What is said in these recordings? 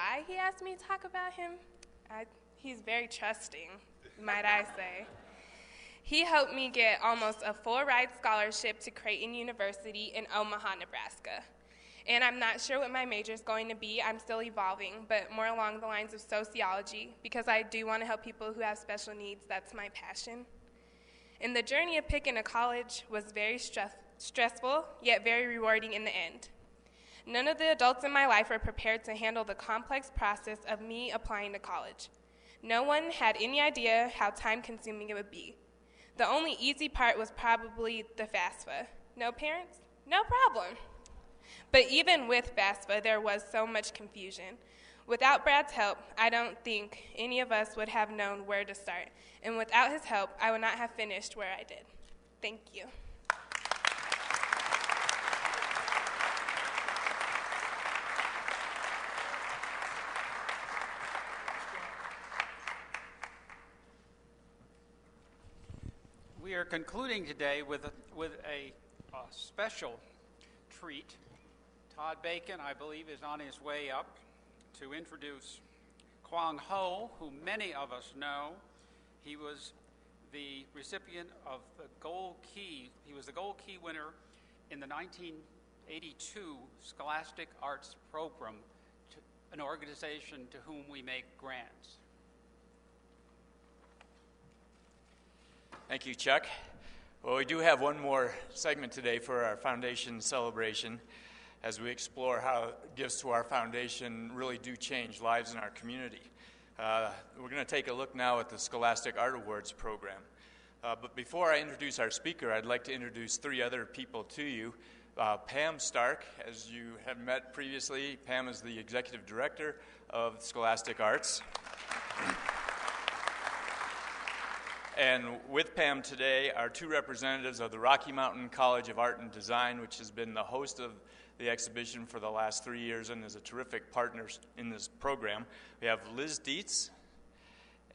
why he asked me to talk about him. He's very trusting, might I say. He helped me get almost a full-ride scholarship to Creighton University in Omaha, Nebraska. And I'm not sure what my major is going to be. I'm still evolving, but more along the lines of sociology, because I do want to help people who have special needs. That's my passion. And the journey of picking a college was very stressful, yet very rewarding in the end. None of the adults in my life were prepared to handle the complex process of me applying to college. No one had any idea how time-consuming it would be. The only easy part was probably the FAFSA. No parents? No problem. But even with FAFSA, there was so much confusion. Without Brad's help, I don't think any of us would have known where to start. And without his help, I would not have finished where I did. Thank you. We are concluding today with a special treat. Todd Bacon, I believe, is on his way up to introduce Kwang Ho, who many of us know. He was the recipient of the Gold Key. He was the Gold Key winner in the 1982 Scholastic Arts Program, an organization to whom we make grants. Thank you, Chuck. Well, we do have one more segment today for our foundation celebration as we explore how gifts to our foundation really do change lives in our community. We're going to take a look now at the Scholastic Art Awards program. But before I introduce our speaker, I'd like to introduce three other people to you. Pam Stark, as you have met previously, Pam is the Executive Director of Scholastic Arts. And with Pam today are two representatives of the Rocky Mountain College of Art and Design, which has been the host of the exhibition for the last 3 years and is a terrific partner in this program. We have Liz Dietz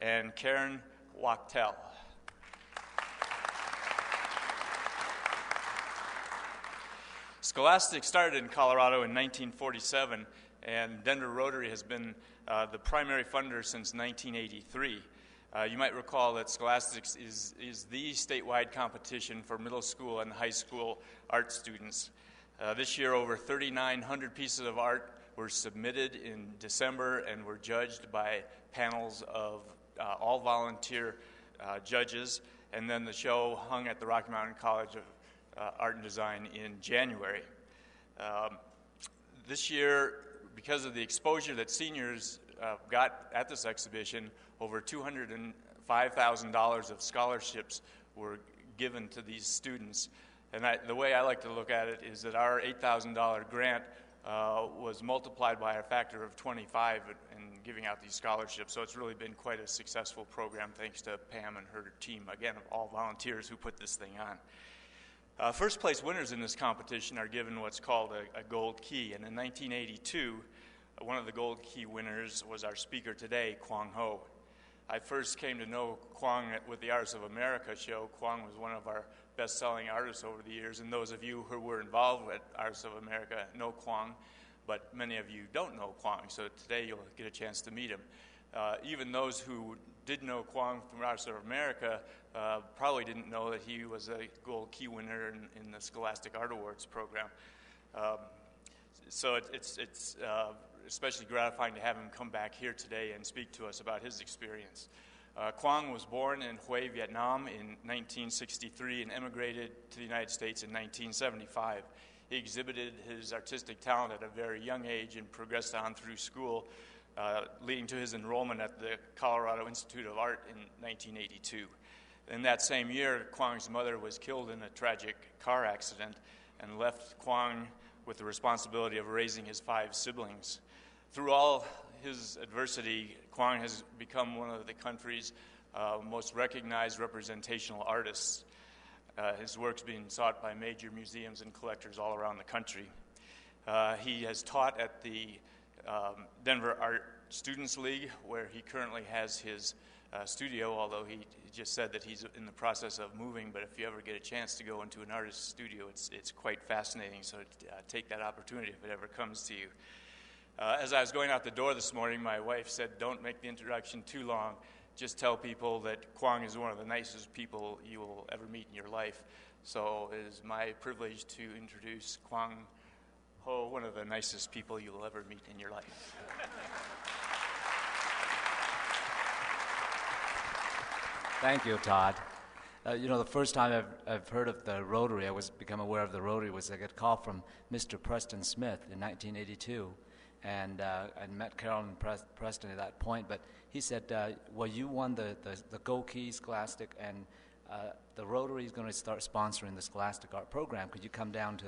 and Karen Wachtel. Scholastic started in Colorado in 1947, and Denver Rotary has been the primary funder since 1983. You might recall that Scholastics is the statewide competition for middle school and high school art students. This year, over 3,900 pieces of art were submitted in December and were judged by panels of all volunteer judges, and then the show hung at the Rocky Mountain College of Art and Design in January. This year, because of the exposure that seniors got at this exhibition, over $205,000 of scholarships were given to these students. And the way I like to look at it is that our $8,000 grant was multiplied by a factor of 25 in giving out these scholarships. So it's really been quite a successful program, thanks to Pam and her team, again, all volunteers who put this thing on. First place winners in this competition are given what's called a Gold Key. And in 1982, one of the Gold Key winners was our speaker today, Kwang Ho. I first came to know Kwang with the Artists of America show. Kwang was one of our best-selling artists over the years, and those of you who were involved with Artists of America know Kwang, but many of you don't know Kwang, so today you'll get a chance to meet him. Even those who did know Kwang from Artists of America probably didn't know that he was a Gold Key winner in the Scholastic Art Awards program. So it's especially gratifying to have him come back here today and speak to us about his experience. Kwang was born in Hue, Vietnam in 1963 and emigrated to the United States in 1975. He exhibited his artistic talent at a very young age and progressed on through school, leading to his enrollment at the Colorado Institute of Art in 1982. In that same year, Kwang's mother was killed in a tragic car accident and left Kwang with the responsibility of raising his 5 siblings. Through all his adversity, Kwang has become one of the country's most recognized representational artists. His work's being sought by major museums and collectors all around the country. He has taught at the Denver Art Students League, where he currently has his studio, although he just said that he's in the process of moving. But if you ever get a chance to go into an artist's studio, it's quite fascinating, so take that opportunity if it ever comes to you. As I was going out the door this morning, my wife said, don't make the introduction too long. Just tell people that Kwang is one of the nicest people you will ever meet in your life. So it is my privilege to introduce Kwang Ho, one of the nicest people you will ever meet in your life. Thank you, Todd. The first time I've heard of the Rotary, become aware of the Rotary, was I got a call from Mr. Preston Smith in 1982. And I met Carolyn and Preston at that point, but he said, well, you won the Go Key Scholastic, and the Rotary is going to start sponsoring the Scholastic Art program. Could you come down to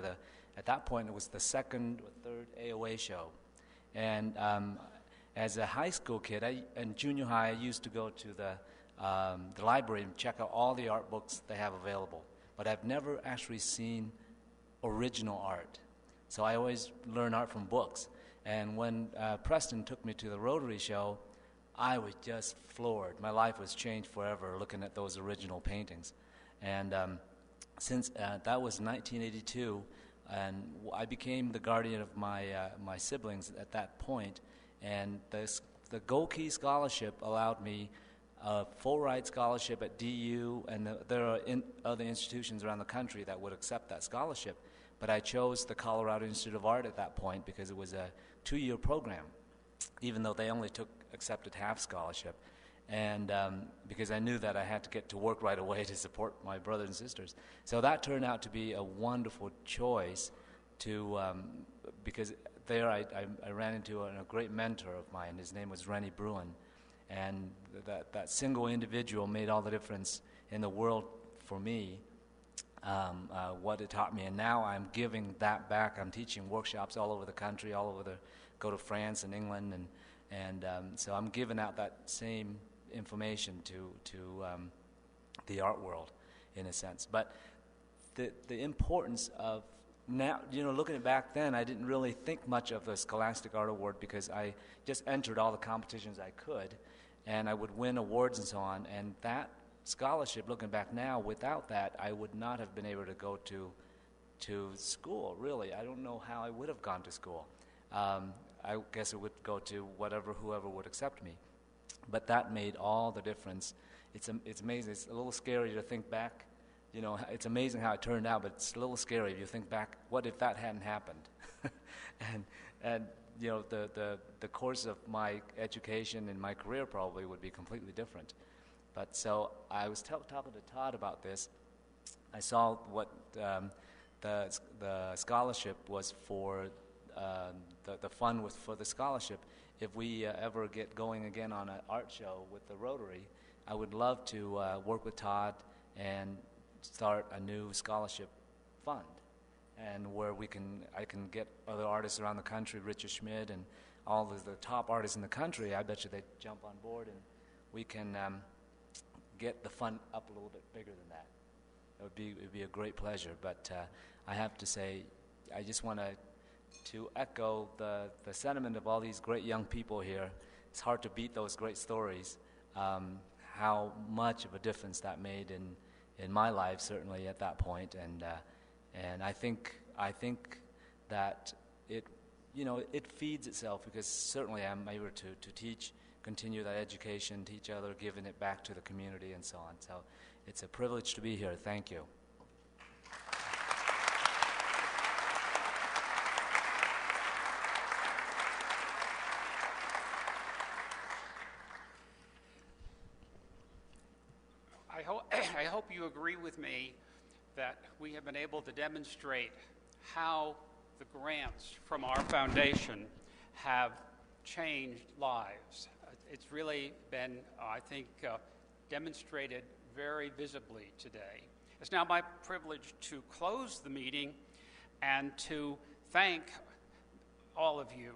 at that point, it was the second or third AOA show. And as a high school kid, in junior high, I used to go to the library and check out all the art books they have available. But I've never actually seen original art. So I always learn art from books. And when Preston took me to the Rotary show, I was just floored. My life was changed forever looking at those original paintings. And since that was 1982, and I became the guardian of my siblings at that point. And the Go Key Scholarship allowed me a full ride scholarship at DU, and there are other institutions around the country that would accept that scholarship. But I chose the Colorado Institute of Art at that point because it was a 2-year program, even though they only accepted half scholarship. And because I knew that I had to get to work right away to support my brothers and sisters. So that turned out to be a wonderful choice because there I ran into a great mentor of mine. His name was Rennie Bruin. And that single individual made all the difference in the world for me. What it taught me, and now I'm giving that back. I'm teaching workshops all over the country, go to France and England, and so I'm giving out that same information to the art world, in a sense. But the importance of now, looking back then, I didn't really think much of the Scholastic Art Award because I just entered all the competitions I could, and I would win awards and so on, and that scholarship, looking back now, without that, I would not have been able to go to school, really. I don't know how I would have gone to school. I guess it would go to whoever would accept me. But that made all the difference. It's amazing. It's a little scary to think back. It's amazing how it turned out, but it's a little scary if you think back, what if that hadn't happened? and the course of my education and my career probably would be completely different. But so I was talking to Todd about this. I saw what the scholarship was for, the fund was for the scholarship. If we ever get going again on an art show with the Rotary, I would love to work with Todd and start a new scholarship fund, and where I can get other artists around the country, Richard Schmid and all of the top artists in the country. I bet you they'd jump on board, and we can get the fund up a little bit bigger than that. It would be a great pleasure. But I have to say, I just want to echo the sentiment of all these great young people here. It's hard to beat those great stories. How much of a difference that made in my life, certainly at that point, and I think that it feeds itself, because certainly I'm able to teach, continue that education, teach other, giving it back to the community and so on. So it's a privilege to be here. Thank you. I hope you agree with me that we have been able to demonstrate how the grants from our foundation have changed lives. It's really been, I think, demonstrated very visibly today. It's now my privilege to close the meeting and to thank all of you